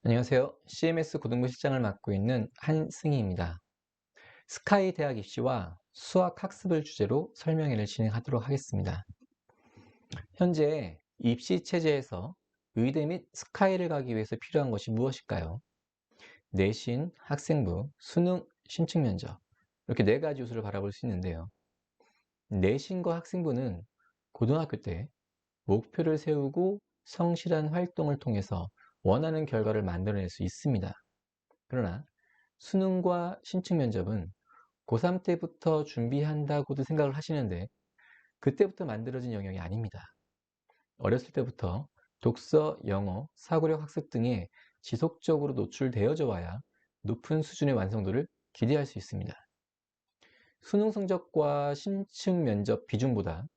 안녕하세요. CMS 고등부 실장을 맡고 있는 한승희입니다. 스카이 대학 입시와 수학 학습을 주제로 설명회를 진행하도록 하겠습니다. 현재 입시 체제에서 의대 및 스카이를 가기 위해서 필요한 것이 무엇일까요? 내신, 학생부, 수능, 신청 면접 이렇게 네 가지 요소를 바라볼 수 있는데요. 내신과 학생부는 고등학교 때 목표를 세우고 성실한 활동을 통해서 원하는 결과를 만들어낼 수 있습니다. 그러나 수능과 신청 면접은 고3 때부터 준비한다고도 생각을 하시는데 그때부터 만들어진 영역이 아닙니다. 어렸을 때부터 독서, 영어, 사고력 학습 등에 지속적으로 노출되어져 와야 높은 수준의 완성도를 기대할 수 있습니다. 수능 성적과 신청 면접 비중보다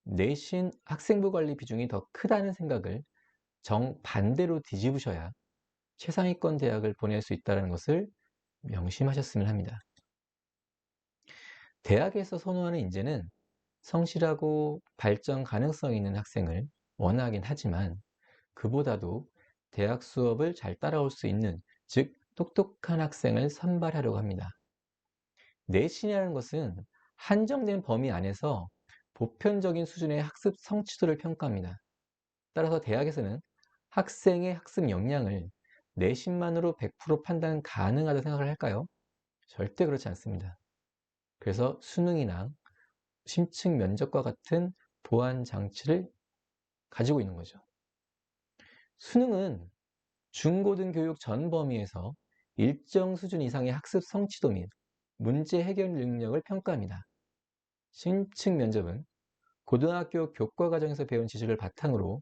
내신 학생부 관리 비중이 더 크다는 생각을 정반대로 뒤집으셔야 최상위권 대학을 보낼 수 있다는 것을 명심하셨으면 합니다. 대학에서 선호하는 인재는 성실하고 발전 가능성 있는 학생을 원하긴 하지만 그보다도 대학 수업을 잘 따라올 수 있는, 즉 똑똑한 학생을 선발하려고 합니다. 내신이라는 것은 한정된 범위 안에서 보편적인 수준의 학습 성취도를 평가합니다. 따라서 대학에서는 학생의 학습 역량을 내신만으로 100% 판단 가능하다고 생각을 할까요? 절대 그렇지 않습니다. 그래서 수능이나 심층 면접과 같은 보완 장치를 가지고 있는 거죠. 수능은 중고등교육 전 범위에서 일정 수준 이상의 학습 성취도 및 문제 해결 능력을 평가합니다. 심층 면접은 고등학교 교과 과정에서 배운 지식을 바탕으로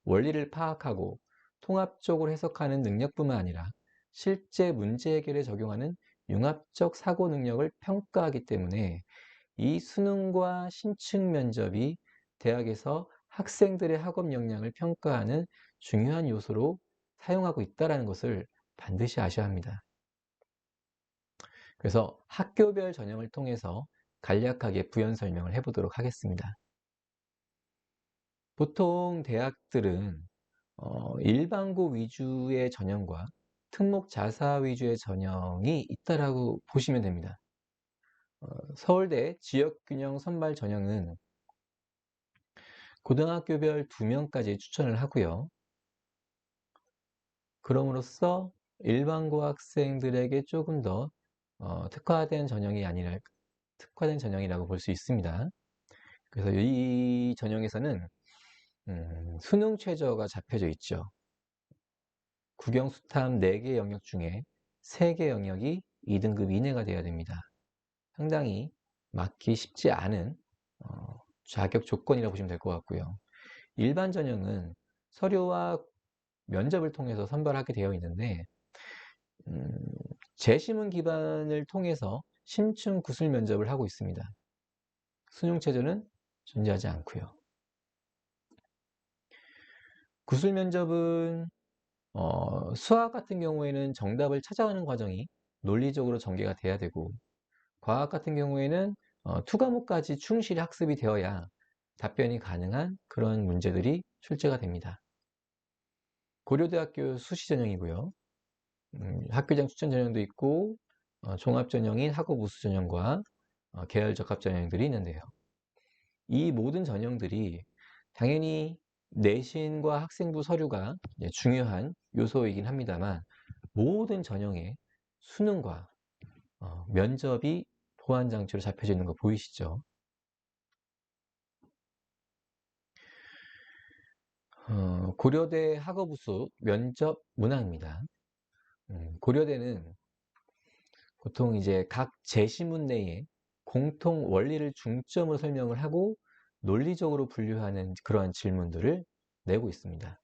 원리를 파악하고 통합적으로 해석하는 능력뿐만 아니라 실제 문제 해결에 적용하는 융합적 사고 능력을 평가하기 때문에 이 수능과 신층 면접이 대학에서 학생들의 학업 역량을 평가하는 중요한 요소로 사용하고 있다는 것을 반드시 아셔야 합니다. 그래서 학교별 전형을 통해서 간략하게 부연 설명을 해보도록 하겠습니다. 보통 대학들은 일반고 위주의 전형과 특목 자사 위주의 전형이 있다라고 보시면 됩니다. 서울대 지역균형 선발 전형은 고등학교별 2명까지 추천을 하고요. 그럼으로써 일반고 학생들에게 조금 더 특화된 전형이 아니라 특화된 전형이라고 볼 수 있습니다. 그래서 이 전형에서는 수능 최저가 잡혀져 있죠. 국영수탐 4개 영역 중에 3개 영역이 2등급 이내가 돼야 됩니다. 상당히 맞기 쉽지 않은 자격 조건이라고 보시면 될 것 같고요. 일반 전형은 서류와 면접을 통해서 선발하게 되어 있는데 음, 재시문 기반을 통해서 심층 구술 면접을 하고 있습니다. 수능 체제는 존재하지 않고요. 구술 면접은 수학 같은 경우에는 정답을 찾아가는 과정이 논리적으로 전개가 돼야 되고 과학 같은 경우에는 투 과목까지 충실히 학습이 되어야 답변이 가능한 그런 문제들이 출제가 됩니다. 고려대학교 수시 전형이고요. 학교장 추천 전형도 있고 종합 전형인 학업 우수 전형과 계열 적합 전형들이 있는데요. 이 모든 전형들이 당연히 내신과 학생부 서류가 중요한 요소이긴 합니다만 모든 전형에 수능과 면접이 보완 장치로 잡혀져 있는 거 보이시죠? 고려대 학업우수 면접 문항입니다. 고려대는 보통 이제 각 제시문 내에 공통 원리를 중점으로 설명을 하고 논리적으로 분류하는 그러한 질문들을 내고 있습니다.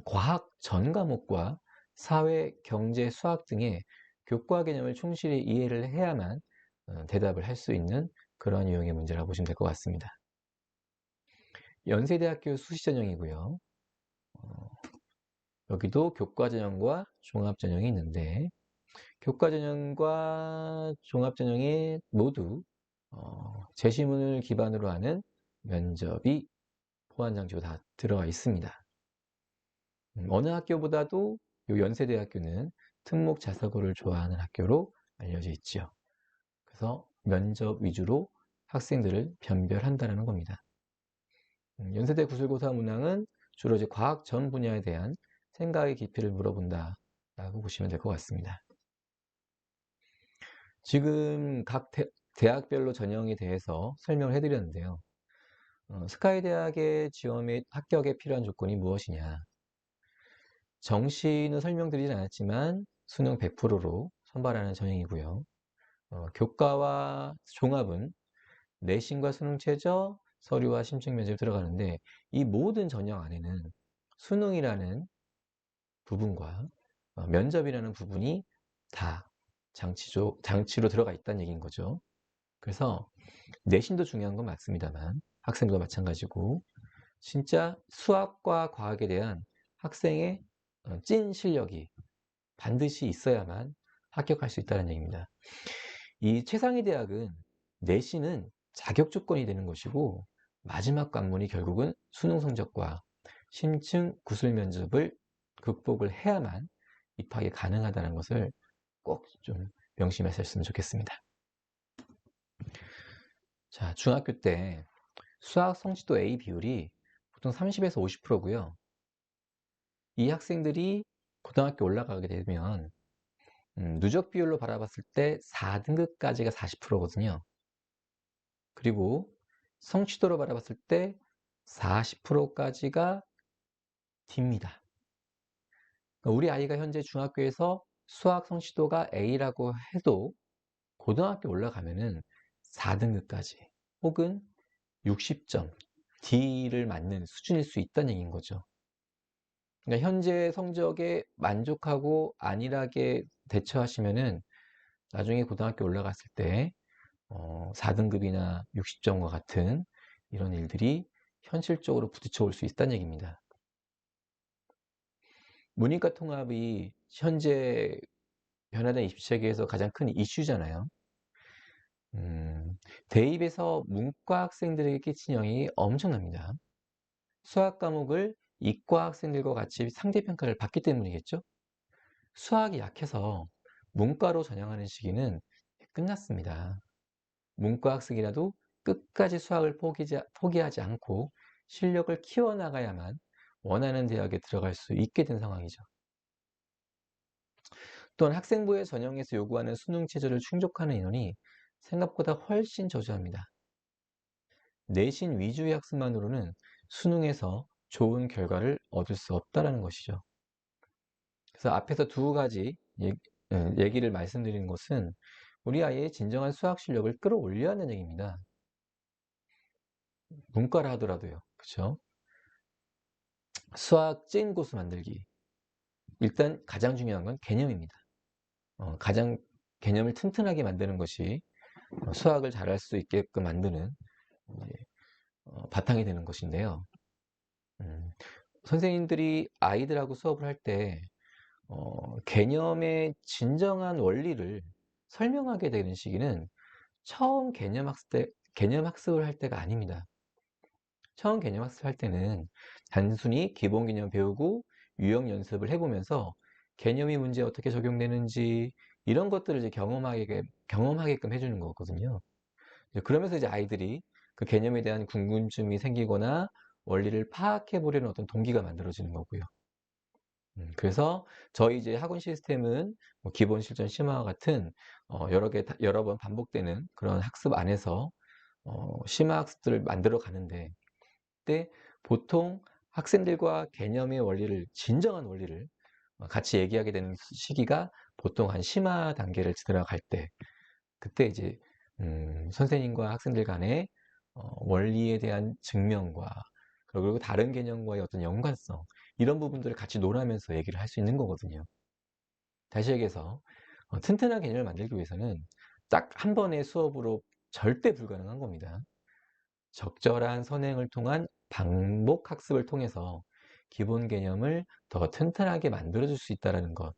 과학 전 과목과 사회, 경제, 수학 등의 교과 개념을 충실히 이해를 해야만 대답을 할 수 있는 그런 유형의 문제라고 보시면 될 것 같습니다. 연세대학교 수시 전형이고요. 여기도 교과 전형과 종합 전형이 있는데 교과 전형과 종합 전형이 모두 제시문을 기반으로 하는 면접이 보완 장치로 다 들어가 있습니다. 어느 학교보다도 이 연세대학교는 특목 자사고를 좋아하는 학교로 알려져 있지요. 그래서 면접 위주로 학생들을 변별한다는 겁니다. 연세대 구술고사 문항은 주로 이제 과학 전 분야에 대한 생각의 깊이를 물어본다라고 보시면 될 것 같습니다. 지금 각 대학별로 전형에 대해서 설명을 해드렸는데요. 스카이 대학의 지원 및 합격에 필요한 조건이 무엇이냐? 정시는 설명드리진 않았지만 수능 100%로 선발하는 전형이고요. 교과와 종합은 내신과 수능 최저, 서류와 심층 면접이 들어가는데 이 모든 전형 안에는 수능이라는 부분과 면접이라는 부분이 다 장치로 들어가 있다는 얘기인 거죠. 그래서 내신도 중요한 건 맞습니다만 학생들도 마찬가지고 진짜 수학과 과학에 대한 학생의 찐 실력이 반드시 있어야만 합격할 수 있다는 얘기입니다. 이 최상위 대학은 내신은 자격 조건이 되는 것이고 마지막 관문이 결국은 수능 성적과 심층 구술 면접을 극복을 해야만 입학이 가능하다는 것을 꼭 좀 명심하셨으면 좋겠습니다. 자, 중학교 때 수학 성취도 A 비율이 보통 30에서 50%고요. 이 학생들이 고등학교 올라가게 되면 누적 비율로 바라봤을 때 4등급까지가 40%거든요. 그리고 성취도로 바라봤을 때 40%까지가 D입니다. 우리 아이가 현재 중학교에서 수학 성취도가 A라고 해도 고등학교 올라가면은 4등급까지 혹은 60점 D를 맞는 수준일 수 있다는 얘기인 거죠. 그러니까 현재 성적에 만족하고 안일하게 대처하시면은 나중에 고등학교 올라갔을 때 4등급이나 60점과 같은 이런 일들이 현실적으로 부딪혀 올 수 있다는 얘기입니다. 문이과 통합이 현재 변화된 20세기에서 가장 큰 이슈잖아요. 대입에서 문과 학생들에게 끼친 영향이 엄청납니다. 수학 과목을 이과 학생들과 같이 상대평가를 받기 때문이겠죠? 수학이 약해서 문과로 전향하는 시기는 끝났습니다. 문과 학생이라도 끝까지 수학을 포기하지 않고 실력을 키워나가야만 원하는 대학에 들어갈 수 있게 된 상황이죠. 또한 학생부의 전형에서 요구하는 수능 체제를 충족하는 인원이 생각보다 훨씬 저조합니다. 내신 위주의 학습만으로는 수능에서 좋은 결과를 얻을 수 없다는 것이죠. 그래서 앞에서 두 가지 얘기를 말씀드리는 것은 우리 아이의 진정한 수학 실력을 끌어올려야 하는 얘기입니다. 문과라 하더라도요. 그렇죠? 수학 찐 고수 만들기. 일단 가장 중요한 건 개념입니다. 가장 개념을 튼튼하게 만드는 것이 수학을 잘할 수 있게끔 만드는 바탕이 되는 것인데요. 선생님들이 아이들하고 수업을 할 때 개념의 진정한 원리를 설명하게 되는 시기는 처음 개념 학습을 할 때가 아닙니다. 처음 개념 학습할 때는 단순히 기본 개념 배우고 유형 연습을 해보면서 개념이 문제에 어떻게 적용되는지 이런 것들을 이제 경험하게끔 해주는 거거든요. 그러면서 이제 아이들이 그 개념에 대한 궁금증이 생기거나 원리를 파악해 보려는 어떤 동기가 만들어지는 거고요. 그래서 저희 이제 학원 시스템은 뭐 기본 실전 심화와 같은 여러 번 반복되는 그런 학습 안에서 심화 학습들을 만들어 가는데 그때 보통 학생들과 개념의 원리를 진정한 원리를 같이 얘기하게 되는 시기가 보통 한 심화 단계를 들어갈 때 그때 이제 선생님과 학생들 간의 원리에 대한 증명과 그리고 다른 개념과의 어떤 연관성 이런 부분들을 같이 놀아면서 얘기를 할 수 있는 거거든요. 다시 얘기해서 튼튼한 개념을 만들기 위해서는 딱 한 번의 수업으로 절대 불가능한 겁니다. 적절한 선행을 통한 반복 학습을 통해서 기본 개념을 더 튼튼하게 만들어줄 수 있다는 것.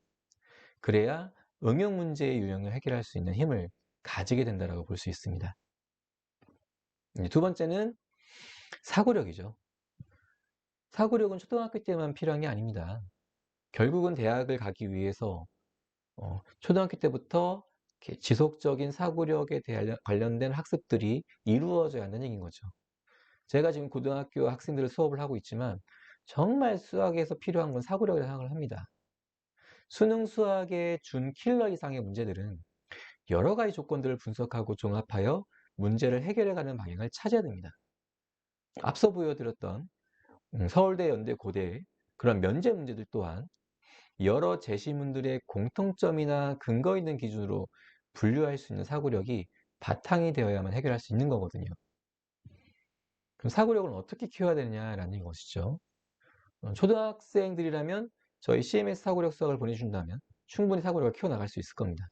그래야 응용 문제의 유형을 해결할 수 있는 힘을 가지게 된다고 볼 수 있습니다. 두 번째는 사고력이죠. 사고력은 초등학교 때만 필요한 게 아닙니다. 결국은 대학을 가기 위해서 초등학교 때부터 이렇게 지속적인 사고력에 관련된 학습들이 이루어져야 한다는 얘기인 거죠. 제가 지금 고등학교 학생들 수업을 하고 있지만 정말 수학에서 필요한 건 사고력이라고 생각을 합니다. 수능 수학의 준 킬러 이상의 문제들은 여러 가지 조건들을 분석하고 종합하여 문제를 해결해가는 방향을 찾아야 됩니다. 앞서 보여드렸던 서울대, 연대, 고대 그런 면제 문제들 또한 여러 제시문들의 공통점이나 근거 있는 기준으로 분류할 수 있는 사고력이 바탕이 되어야만 해결할 수 있는 거거든요. 그럼 사고력을 어떻게 키워야 되느냐라는 것이죠. 초등학생들이라면 저희 CMS 사고력 수학을 보내준다면 충분히 사고력을 키워나갈 수 있을 겁니다.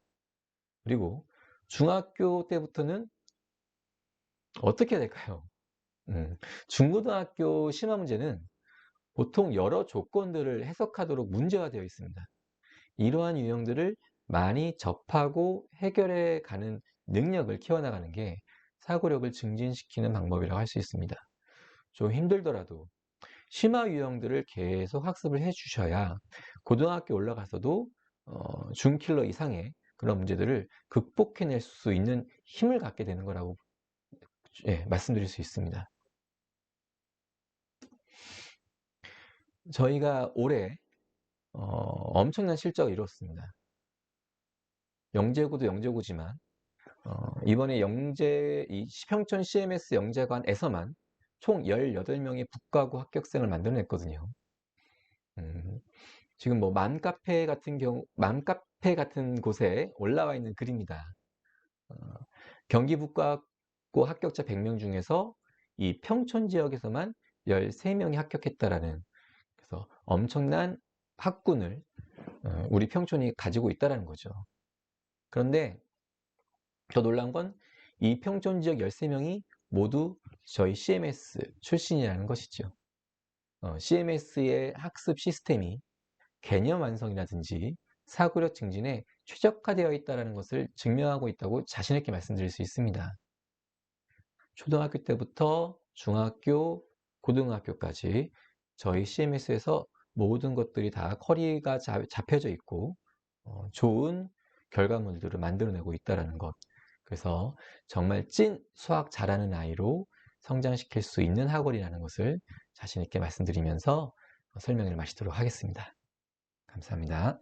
그리고 중학교 때부터는 어떻게 해야 될까요? 중고등학교 심화 문제는 보통 여러 조건들을 해석하도록 문제화되어 있습니다. 이러한 유형들을 많이 접하고 해결해 가는 능력을 키워나가는 게 사고력을 증진시키는 방법이라고 할 수 있습니다. 좀 힘들더라도 심화 유형들을 계속 학습을 해 주셔야 고등학교 올라가서도 준킬러 이상의 그런 문제들을 극복해낼 수 있는 힘을 갖게 되는 거라고 말씀드릴 수 있습니다. 저희가 올해 엄청난 실적을 이뤘습니다. 영재고도 영재고지만 이번에 이 평촌 CMS 영재관에서만 총 18명의 북가고 합격생을 만들어냈거든요. 지금 뭐 맘카페 같은 곳에 올라와 있는 글입니다. 경기 북가고 합격자 100명 중에서 이 평촌 지역에서만 13명이 합격했다라는, 그래서 엄청난 학군을 우리 평촌이 가지고 있다라는 거죠. 그런데 더 놀란 건 이 평촌 지역 13명이 모두 저희 CMS 출신이라는 것이죠. CMS의 학습 시스템이 개념 완성이라든지 사고력 증진에 최적화되어 있다는 것을 증명하고 있다고 자신 있게 말씀드릴 수 있습니다. 초등학교 때부터 중학교, 고등학교까지 저희 CMS에서 모든 것들이 다 커리가 잡혀져 있고 좋은 결과물들을 만들어내고 있다는 것. 그래서 정말 찐 수학 잘하는 아이로 성장시킬 수 있는 학원이라는 것을 자신 있게 말씀드리면서 설명을 마치도록 하겠습니다. 감사합니다.